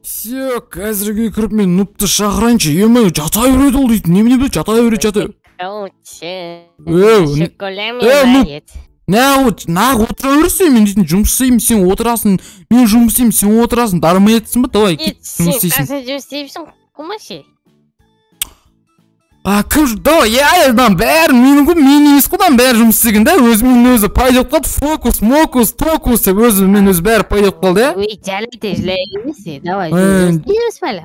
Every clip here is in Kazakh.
Все, қазірге кіріп мен нупты шақырайыншы. Емай, жата береді ол дейді. Немене бе, жата береді, жата. Нақ отыра берсей, мен дейтін жұмыс істеймін, сен отырасың. Мен жұмыс істеймін, сен отырасың. Дарымай етсің ба? Давай, кет жұмыс істейсің. жұмыс істейсің, құмашы. Кім жүр? Давай, бәрі менің ғой, мен емес қодан бәрі жұмыс істеген да. Өзімен өзі пайда қалды. Фокус, мокус, токус деп өзімен өзі бәрі пайда қалды, Ой, жалайды, жылай емесі. Давай, жұмыс істейміз бәлі.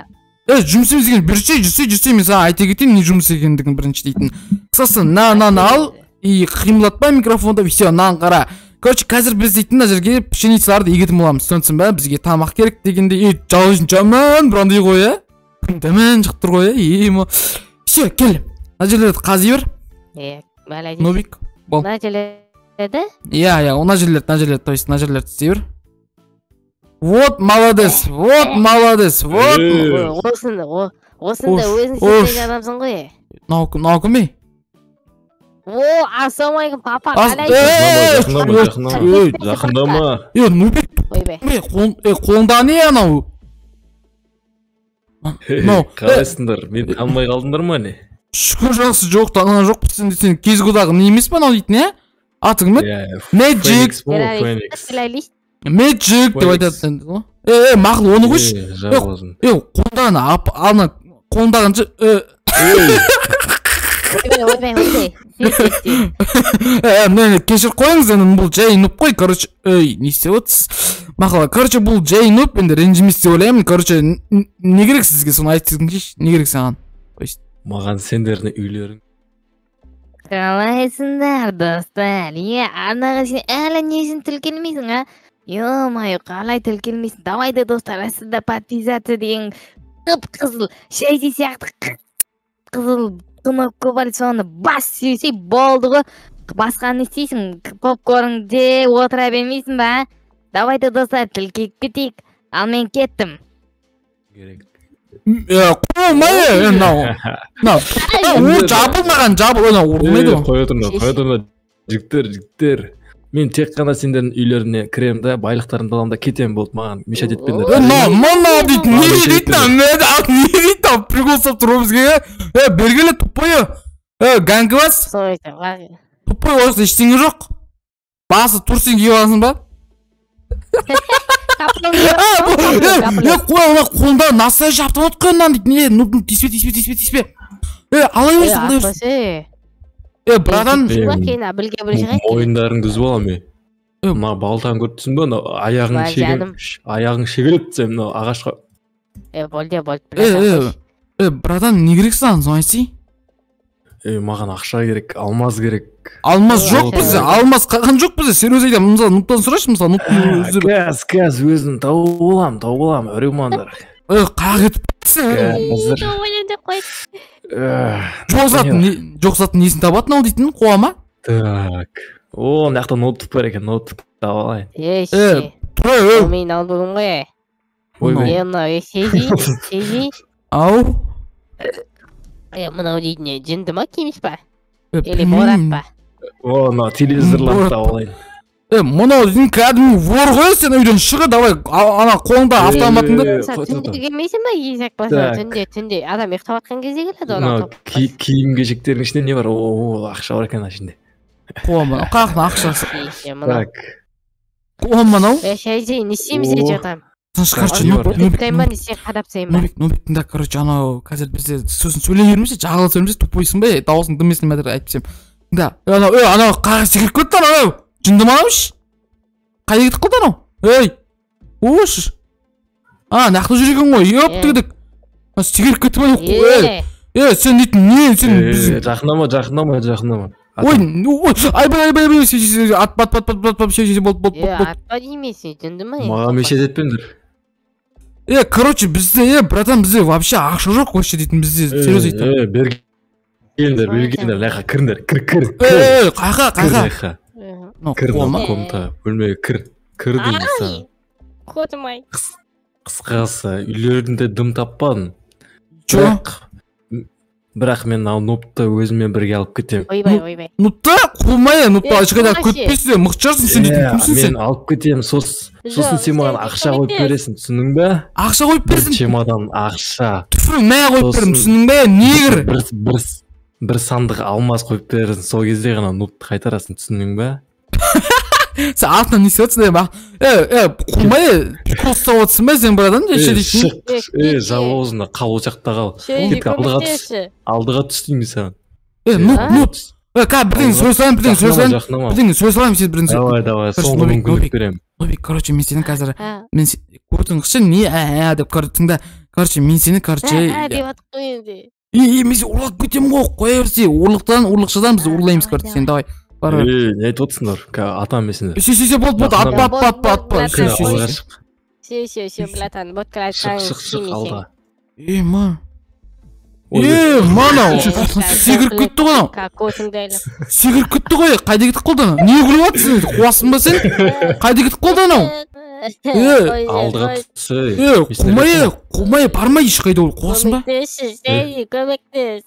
Жұмыс істейміз деген, жүрсе, мен саған айта кетейін, не жұмыс екендігін бірінші дейтін. Қысасы, нан ал, и қимылатпа микрофонда, все, нан қара. Короче, қазір біз дейтін жерге пшеницаларды егетін боламыз, түсінсің ба? Бізге тамақ керек дегенде, жалғызын жаман, бірандай ғой, дәмен жықтыр ғой, все, кел. Мына жерлерді қази бер. Бәлі. Нобик, бол. Мына жерлерді? Мына жерлерді, то есть мына жерлерді істей бер. Вот, молодец, вот. Осында өзің сетегі адамсың ғой. Нау кім бей? Ассалаумағалейкум, папа, Жақындама. Нубик, қолында не анау? Қалайсыңдар, мен танымай қалдыңдар ма не? Шүкір жақсы жоқ, танған жоқ сен кез құдағы не емес па анау дейтін, атың ме? Magic деп айтады. Мақыл, оны қойшы. Қолындағын кешір қойыңыз, бұл жай нұп қой, короче, не істеп отырсыз? Мақала, короче, бұл жай нұп, енді ренжімес деп ойлаймын, короче, не керек сізге, соны айтсың кеш, не керек саған? Маған сендердің үйлерің. Қалайсыңдар, достар? Анаға сен әлі несін тілкелмейсің, Ё-май, қалай тілкелмейсің? Давайды, достар, сізді подписаться деген қып-қызыл, шәйзі сияқты қызыл кнопка бар, соны бас сүйсей болды ғой. Басқаны істейсің, попкорн де отыра бермейсің ба? Давайды, достар, тілкеп кетейік. Ал мен кеттім. Қоймай, жабылмаған, ұрмайды. Қой отырма, жігіттер. Мен тек қана сендердің үйлеріне кірем да, байлықтарымды аламын да кетем болды, маған мешать етпеңдер. Мана дейтін, не дейтін, прикол сап тұр бізге, бергелі тұппойы, гангывас, тұппой орыс ештеңе жоқ, басы тұрсен кей аласың ба? Қолында насай жаптым отқойынан дейтін, теспе, алай берсін. Братан, ойындарыңды үзіп алам, Ма балтан көрттісің ба, аяғың шегелеп түсем, ағашқа. Болды. Братан, не керек саған, соны айтсай? Маған ақша керек, алмаз керек. Алмаз жоқ бізде, алмаз қаған жоқ бізде, сен өз айтам, мысалы, нұптан сұрайшы, мысалы, нұптан өзір. Кәз, өзін тауып олам, өрі маңдар. Қақ етіп жоқсатын несін табатын ау дейтін, қуама? Так, мынақта ноутбук бар екен, ноутбук табалайын. Мен алып бүгін ғой. Сезі. Ау? Мынау дейтін, жынды ма кемеш па? Или борат па? Телевизорларды табалайын. Мынау дейтін кәдімі вор ғой, сен үйден шығы, давай, ана қолында автоматыңды. Түнде келмейсің ба, есек баса, түнде, адам ұйықтап атқан кезде келеді. Киім кешектердің ішінде не бар? Ақша бар екен ішінде. Қуама, қақын ақшасы. Так. Қуама мынау? Шәйзей, не істейміз де жатам? Тыныш, короче, Нобик, тыңда, короче, анау, қазір бізде сөзін сөйлей бермесе, жағылы сөйлемесе, тупойсың ба, дауысың дымесін мәдір айтпесем. Да, анау, қағыз секіріп көтті анау, жынды мағамыш? Қай егітіп қылды анау? Ош! Нақты жүреген ғой, өптігідік. Секіріп көтті ма? Сен дейтін, не, сен... Жақынама. Айбай, атпа, болды. Атпа деймесің, жынды ма? Маған мешет етпеңдер. Короче, бізде, братан, бізде вообще ақша жоқ, вообще дейтін бізде, серьез айтам. Бергендер, лайқа, кіріндер, кір. Қайқа. Кір, комната, бөлмеге кір дейміз. Қотымай. Қысқасы, үйлерінде дым таппадың. Жоқ. Бірақ мен ал нупты өзіммен бірге алып кетем. Ойбай. Нупты қумай, нупты ешқайда көтпесін, мықтарсың сен дейтін кімсің сен? Мен алып кетем, сосын сен маған ақша қойып бересің, түсіндің бе? Ақша қойып берсін? Бір чемодан ақша. Түфірің мә қойып берім, түсіндің бе? Негір. Бір сандық алмаз қойып бересің, сол кезде ғана нупты қайтарасың, түсіндің бе? Сен артынан не істеп отырсың деп, қумай, прикол ұстап отырсың ба сен бір адам деші дейтін? Шық, жалауызында қал ол жақта қал. Кеткі алдыға түс деймін саған. Нут, бірден сөз салайын, сен бірден сөз. Давай, соңғы мүмкіндік беремін. Нобик, короче, мен сені қазір, мен көрдің қышын, не деп тыңда, короче, мен сені, короче, деп атып қойынды. Мен сен ұрлап кетем ғой, қоя берсе, ұрлықшыдан біз ұрлаймыз, короче, сен давай. Не айтып отырсыңдар? Атам есіңдер. Се, болды, атпа. Се, братан, ботка айтқан. Шық, алда. Ма. Мана, секіріп кетті ғой анау. Секіріп кетті ғой, қайда кетіп қалды анау? Не күліп жатсың? Қуасың ба сен? Қайда кетіп қалды анау? Алдыға түсі. Қумай, бармай ешқайда ол, қуасың ба? Көмектес.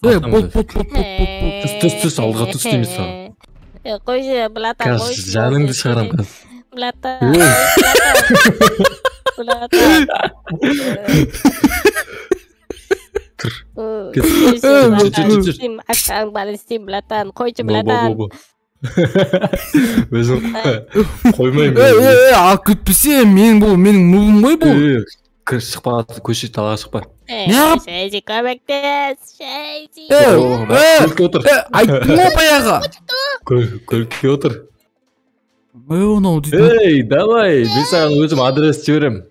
Түс, алдыға түс дейміз саған. Қойшы, блатан, қойшы. Жаныңды шығарам қыз. Блатан. Ақшаң бар істейм, блатан. Қойшы, блатан. Өзің қоймайым. Ал күтпесе, менің нұғым ғой бұл. Шықпа, көше талаға шықпа. Шәйзі, көмектес, шәйзі. Көлікке отыр. Айттың ба баяғы? Көлікке отыр. Онау дейтін. Давай, мен саған өзім адрес жіберем.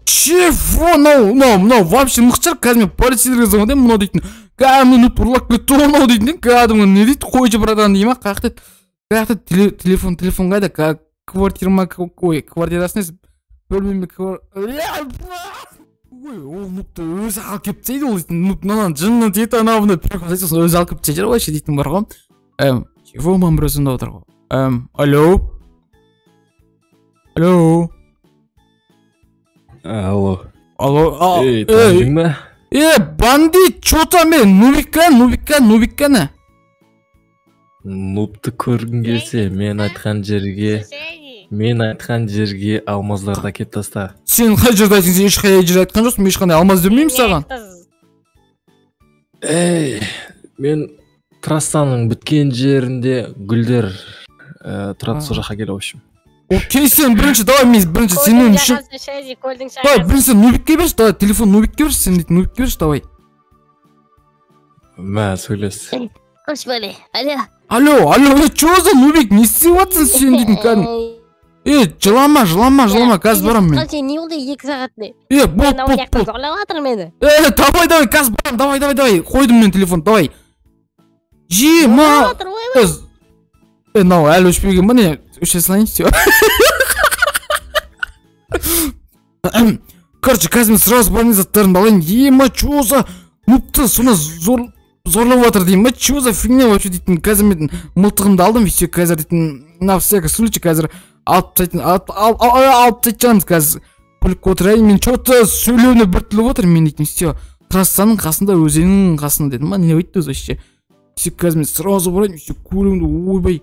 Чего? Мынау вообще мықчар, қазір мен полицейлерге звондаймын, мынау дейтін. Кәдімгі нұп ұрлап кетті онау дейтін. Кәдімгі не дейді, қойшы братан дейма, қаяқта телефон қайда, квартирасына бөлмеме ол нұпты өзі алып кеп дейді ол дейтін. Нұп мынан жынны дейді анауына прикол айтасың, өзі алып кеп дейді ғой дейтін бар ғой. Чего мам бір өзінде отыр ғой. Алло. Таныдың ба? Бандит, чё-то мен, Нубикканы. Нупты көргің келсе, мен айтқан жерге алмаздарды әкеп таста. Сен қай жерде айтсың, сен ешқай жерде айтқан жоқсың, мен ешқандай алмаз демеймін саған. Мен трассаның біткен жерінде гүлдер тұрады, сол жаққа келе общем. Окей, сен бірінші, давай мен бірінші сенің үшін. Давай, бірінші Нубикке берші, давай, телефон Нубикке берші, сен дейтін Нубикке берші, давай. Мә, сөйлес. Қош бөлі, алло, чё за Нубик, не істеп жатсың сен дейтін кәдім. Жылама, қазір барам мен. Қалче, не болды 2 сағатны? Болды. Зорлап атыр мені. Давай, қазір барам, давай, қойдым мен телефон, давай. Мынау әлі өшпеген ба не? Өше салайын, все. Короче, қазір мен сразу бармен заттарымды алайын. Чё за нупты соны зорлап жатыр деймін ба? Чё за фигня вообще дейтін. Қазір мен мылтығымды алдым, все, қазір дейтін. На всякий случай қазір алып тайтжанымыз қазір. Поликке отырайын, мен чё-то сөйлеуіне бір тіліп отыр, мен дейтін, все. Трассаның қасында, өзенің қасында дедім ба? Не өйтті өзі вообще? Все, қазір мен сразу барайын, все, көлімді, ойбай.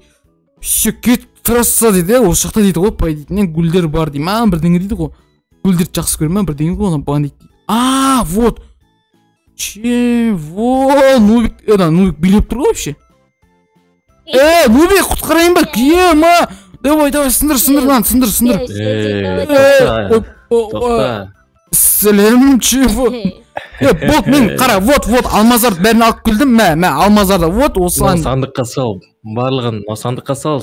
Все, кетіп трасса дейді, осы жақта дейді ғой, пай дейтін, гүлдер бар дейм, бірдеңе дейді ғой. Гүлдерді жақсы көрем, бірдеңе ғой, оны бандит дейді. Вот. Чего? Нубик билеп тұр ғой вообще. Нубик, құтқарайын ба? Давай, сындыр. Тоқта. Сәлем, чего? Вот, мен, қара, вот, алмаздарды бәрін алып келдім, мә, алмаздарды, вот, осылан. Сандыққа сал, барлығын, сандыққа сал.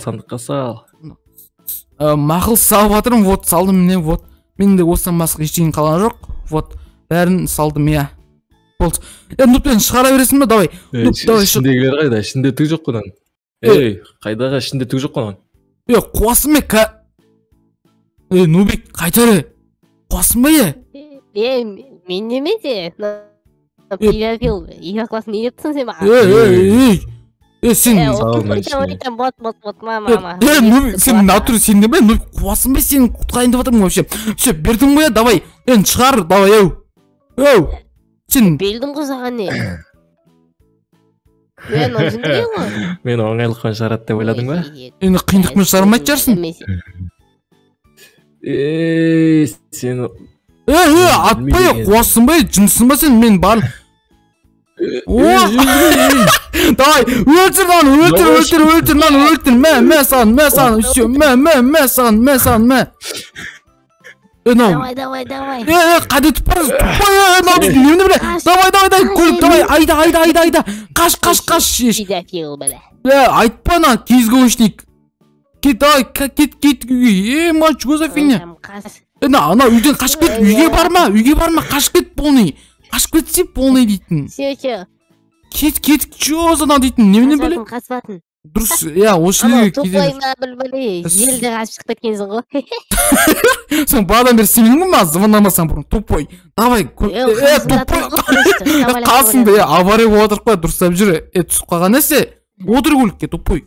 Мақыл салып атырым, вот, салдым, міне, вот. Мен де осыдан басқа ештеңе қалған жоқ, вот, бәрін салдым, я. Болды. Нұппен шығара бересің ба, давай. Ішіндегілер қайда, ішінде түк жоқ қонан. Қайдаға ішінде түк жоқ қонан. Қуасың ба, Нубик, қайтары. Қуасың ба, мен немесе? Педофил, класс не еттің сен маған? Сен... Сен натур, сен не бай, қуасың ба, сен құтқайын деп атырмын вообще. Все, бердің ба, давай. Шығар, давай, Сен... Белдің ғой саған не? мен ошондой го. Мен оңайлықпен шығарады деп ойладың ба? Енді қиындықпен шығармайтын шығарсың. Сен атпай қуасың ба, жынсың ба сен? Мен бар. Давай, өлтір lan, өлтір lan, өлтір. Мә саған, все, мә саған. Давай. Қайда өтіп барасың? Немді біле? Давай, көлік, давай, айда. Қаш. Педофил, бля. Айтпа на, кизгоушник. Кет, давай, кет. Ма, что за фигня? Ана, үйден қашып кет, үйге барма, қашып кет полный. Қашып кетсе полный дейтін. Все. Кет, что за дейтін, немені біле? Қасбатын. Дұрыс, осы Ана, неге тупой ма, білбіле, елді қашып шықтап кенсің ғой. Сен бадан бері сенің ма, звондамасаң бұрын, тупой. Давай, тупой. Қасыңды, авария болып отырып қой, дұрыстап жүр. Түсіп қалған нәрсе. Отыр көлікке, тупой.